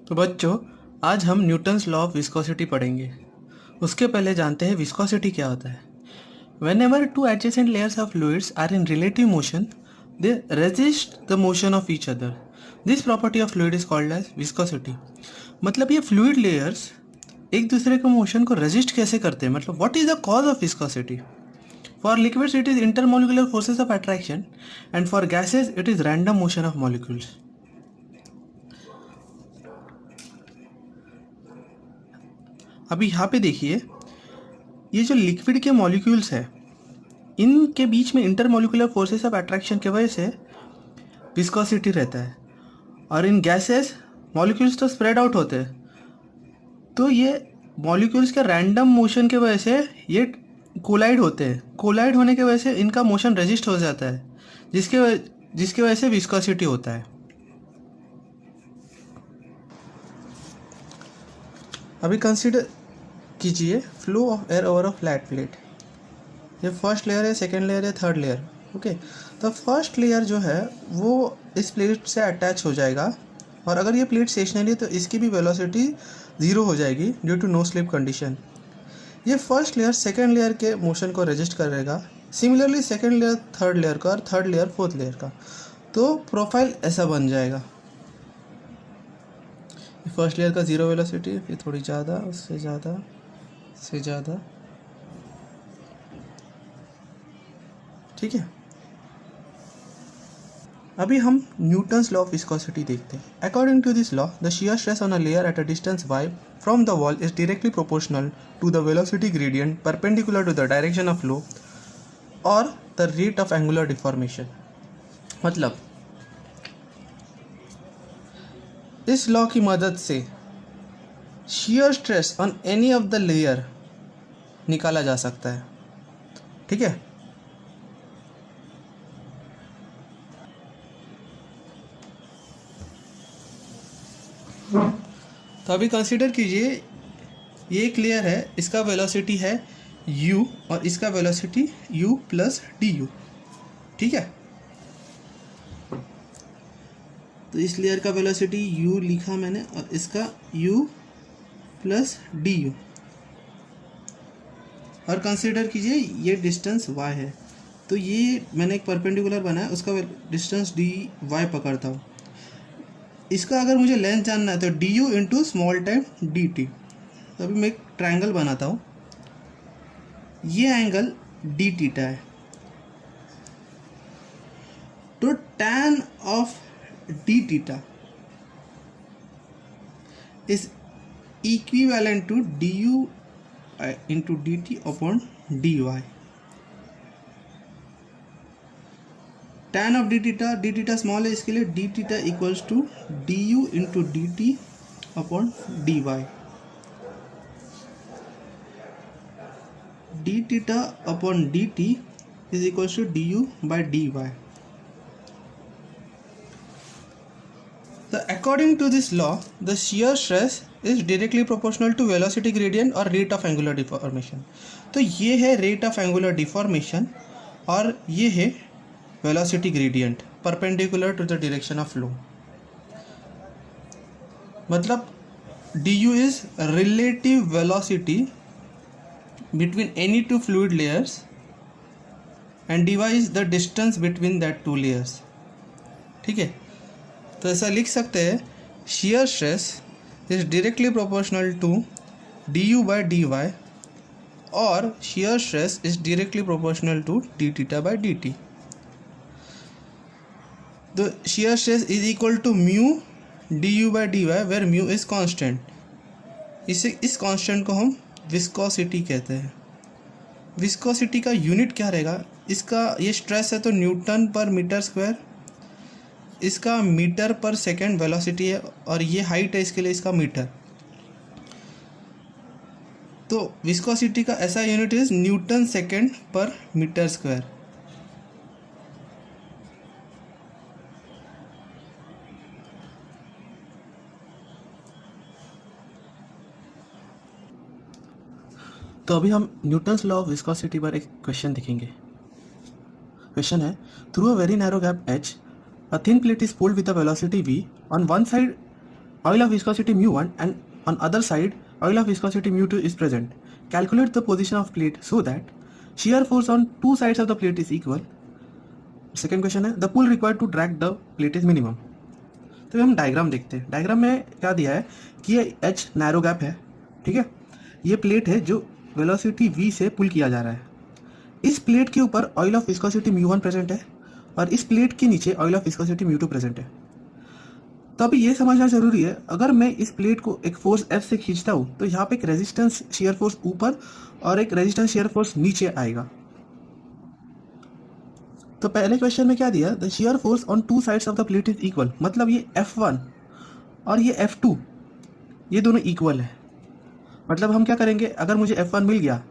तो बच्चों, आज हम न्यूटन्स लॉ ऑफ विस्कोसिटी पढ़ेंगे। उसके पहले जानते हैं विस्कोसिटी क्या होता है। Whenever two adjacent layers of fluids are in relative motion, they resist the motion of each other. This property of fluid is called as viscosity. मतलब ये फ्लूइड लेयर्स एक दूसरे के मोशन को रेजिस्ट कैसे करते हैं, मतलब what is the cause of viscosity. For liquids it is intermolecular forces of attraction and for gases it is random motion of molecules. अभी यहाँ पे देखिए, ये जो लिक्विड के मॉलिक्यूल्स है इनके बीच में इंटरमोलिकुलर फोर्सेस ऑफ अट्रैक्शन की वजह से विस्कोसिटी रहता है, और इन गैसेस मॉलिक्यूल्स तो स्प्रेड आउट होते हैं, तो ये मॉलिक्यूल्स के रैंडम मोशन के वजह से ये कोलाइड होते हैं। कोलाइड होने की वजह से इनका मोशन रेजिस्ट हो जाता है, जिसके वजह से विस्कोसिटी होता है। अभी कंसीडर कीजिए flow of air over a flat plate. ये फर्स्ट लेयर है, सेकेंड लेयर है, थर्ड लेयर। ओके, तो फर्स्ट लेयर जो है वो इस प्लेट से अटैच हो जाएगा, और अगर ये प्लेट स्टेशनरी है तो इसकी भी वेलोसिटी 0 हो जाएगी due to no slip condition. ये फर्स्ट लेयर सेकेंड लेयर के मोशन को रजिस्ट करेगा, similarly second layer third layer का, और थर्ड लेयर फोर्थ लेयर का। तो प्रोफाइल ऐसा बन जाएगा। फर्स्ट लेयर का 0 वेलोसिटी, फिर थोड़ी ज़्यादा, उससे ज़्यादा, से ज़्यादा। ठीक है, अभी हम न्यूटन्स लॉ ऑफ विस्कोसिटी देखते हैं। According to this law, the shear stress on a layer at a distance y from the wall is directly proportional to the velocity gradient perpendicular to the direction of flow और the rate of angular deformation. मतलब इस law की मदद से shear stress on any of the layer निकाला जा सकता है। ठीक है, तो अभी कंसीडर कीजिए, ये एक लेयर है, इसका वेलोसिटी है u और इसका velocity u plus D you. ठीक है, तो इस लेयर का वेलोसिटी u लिखा मैंने, और इसका u प्लस डी यू। और कंसीडर कीजिए ये डिस्टेंस y है, तो ये मैंने एक परपेंडिकुलर बनाया, उसका डिस्टेंस डी वाई पकड़ता हूँ। इसका अगर मुझे लेंथ जानना है तो D u into small time D t. तो अभी मैं एक ट्राइंगल बनाता हूँ, ये एंगल डी थीटा है, तो tan of d theta is equivalent to d u into d t upon d y. tan of d theta small है, इसके लिए d theta equals to d u into d t upon d y. D theta upon d t is equals to d u by d y. So according to this law, the shear stress is directly proportional to velocity gradient और rate of angular deformation। तो ये है rate of angular deformation और ये है velocity gradient perpendicular to the direction of flow। मतलब du is relative velocity between any two fluid layers and dy is the distance between that two layers। ठीक है, तो ऐसा लिख सकते हैं, shear stress is directly proportional to d u by d y, और shear stress is directly proportional to d theta by d t. तो shear stress is equal to mu d u by d y, where mu is constant. इस constant को हम viscosity कहते हैं। Viscosity का unit क्या रहेगा, इसका ये स्ट्रेस है तो न्यूटन पर मीटर स्क्वायर, इसका मीटर पर सेकेंड वेलोसिटी है, और ये हाइट है, इसके लिए इसका मीटर। तो विस्कोसिटी का ऐसा यूनिट इज न्यूटन सेकेंड पर मीटर स्क्वायर। तो अभी हम न्यूटन्स लॉ ऑफ विस्कोसिटी पर एक क्वेश्चन देखेंगे। क्वेश्चन है, through a very narrow gap h, a thin plate is pulled with a velocity v. On one side oil of viscosity mu1 and on other side oil of viscosity mu2 is present. Calculate the position of plate so that shear force on two sides of the plate is equal. Second question है the pull required to drag the plate is minimum. तो हम diagram देखते हैं. Diagram में क्या दिया है कि ये एच नैरो गैप है, ठीक है. ये प्लेट है जो वेलोसिटी v से पुल किया जा रहा है. इस प्लेट के ऊपर oil of viscosity mu1 present है और इस प्लेट के नीचे oil of viscosity mu2 present है. तो अभी ये समझना जरूरी है, अगर मैं इस प्लेट को एक फोर्स F से खींचता हूँ तो यहाँ पे एक रेजिस्टेंस शेयर फोर्स ऊपर और एक रेजिस्टेंस शेयर फोर्स नीचे आएगा. तो पहले क्वेश्चन में क्या दिया, the shear force on two sides of the plate is equal. मतलब ये F1 और ये F2 ये दोनों इक्वल है. मतलब हम क्या करेंगे, अगर मुझे F1 मिल गया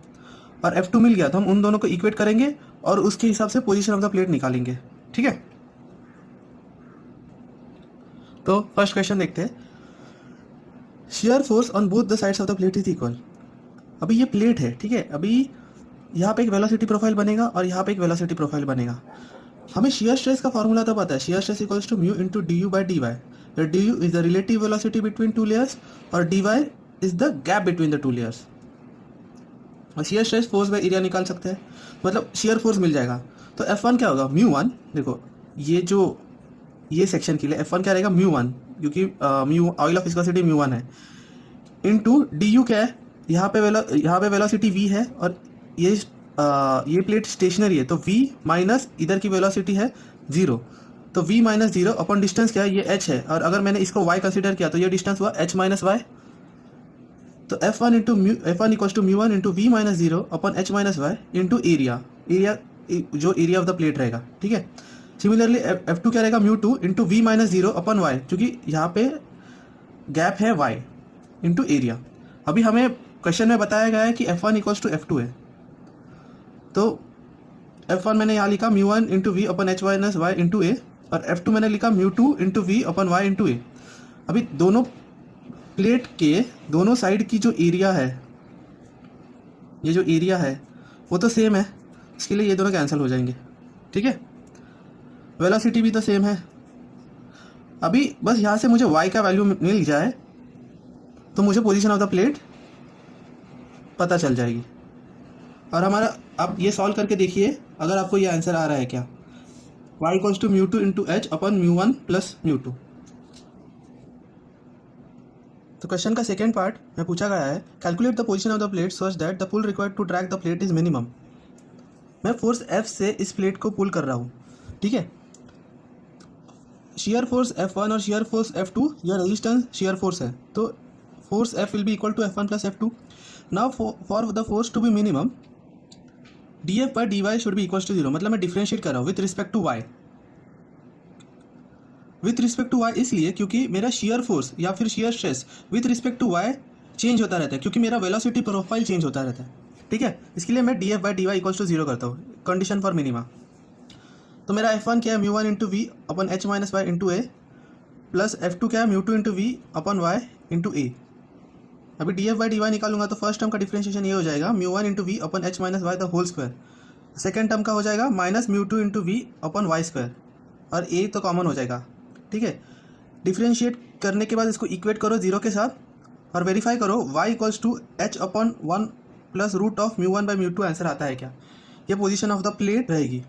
और F2 मिल गया तो हम उन दोनों को इक्वेट करेंगे और उसके हिसाब से पोजीशन ऑफ द प्लेट निकालेंगे, ठीक है. तो फर्स्ट क्वेश्चन देखते हैं. Shear force on both the sides of the plate is equal. अभी ये प्लेट है, ठीक है. अभी यहाँ पे एक वेलोसिटी प्रोफाइल बनेगा और यहाँ पे एक वेलोसिटी प्रोफाइल बनेगा. हमें शेयर स्ट्रेस का फॉर्मूला तो पता है, shear stress equals to mu into d u by d y. D u is the relative velocity between two layers और d y is the gap between the two layers. और shear stress force by area निकाल सकते हैं, मतलब shear force मिल जाएगा. तो F1 क्या होगा, म्यू1. देखो ये सेक्शन के लिए F1 क्या रहेगा, म्यू1, क्योंकि म्यू ऑयल ऑफ विस्कोसिटी म्यू1 है, इनटू डी यू क्या है, यहाँ पे वेलोसिटी v है और ये प्लेट स्टेशनरी है तो v माइनस इधर की वेलोसिटी है 0. तो v माइनस 0 अपॉन डिस्टेंस क्या है, ये h है. और अगर मैंने इसको y कंसिडर किया तो ये डिस्टेंस हुआ h माइनस वाई. तो F1 equals to mu one into v minus 0 upon h minus y into area जो एरिया ऑफ द प्लेट रहेगा, ठीक है. सिमिलरली F2 क्या रहेगा, mu two into v minus 0 upon y, क्योंकि यहाँ पे गैप है y इंटू एरिया. अभी हमें क्वेश्चन में बताया गया है कि F1 इक्वल्स टू F2 है. तो F1 मैंने यहाँ लिखा mu one into v upon h minus y into A और F2 मैंने लिखा mu two into v upon y into A. अभी दोनों प्लेट के दोनों साइड की जो एरिया है, ये जो एरिया है वो तो सेम है, इसके लिए ये दोनों कैंसिल हो जाएंगे, ठीक है. वेलोसिटी भी तो सेम है. अभी बस यहाँ से मुझे y का वैल्यू मिल जाए तो मुझे पोजीशन ऑफ द प्लेट पता चल जाएगी. और हमारा आप ये सॉल्व करके देखिए अगर आपको ये आंसर आ रहा है क्या. y equals to mu two into h upon mu one plus mu two. तो क्वेश्चन का सेकेंड पार्ट में पूछा गया है, calculate the position of the plate such that the pull required to drag the plate is minimum. मैं फोर्स F से इस plate को पुल कर रहा हूँ, ठीक है. शेयर फोर्स F1 और शेयर फोर्स F2 या रेजिस्टेंस शेयर फोर्स है, तो force F will be equal to F1 plus F2. Now for the force to be minimum dF by d y should be equal to 0. मतलब मैं differentiate कर रहा हूँ with respect to y. With respect to y इसलिए क्योंकि मेरा shear force या फिर shear stress with respect to y change होता रहता है, क्योंकि मेरा वेलोसिटी प्रोफाइल चेंज होता रहता है, ठीक है. इसके लिए मैं dF by d y equal to 0 करता हूँ, कंडीशन फॉर मिनिमा. तो मेरा F1 क्या है, mu one into v upon h minus y into A plus F2 क्या है, mu two into v upon y into A. अभी dF बाई डी वाई निकालूंगा तो फर्स्ट टर्म का डिफरेंशिएशन ये हो जाएगा mu one into v upon h minus y the whole square. Second term का हो जाएगा minus mu two into v upon y square और ए तो कॉमन हो जाएगा, ठीक है. डिफरेंशिएट करने के बाद इसको इक्वेट करो 0 के साथ और वेरीफाई करो y equals to h upon 1 plus root of mu one by mu two answer आता है क्या. ये पोजीशन ऑफ द प्लेट रहेगी.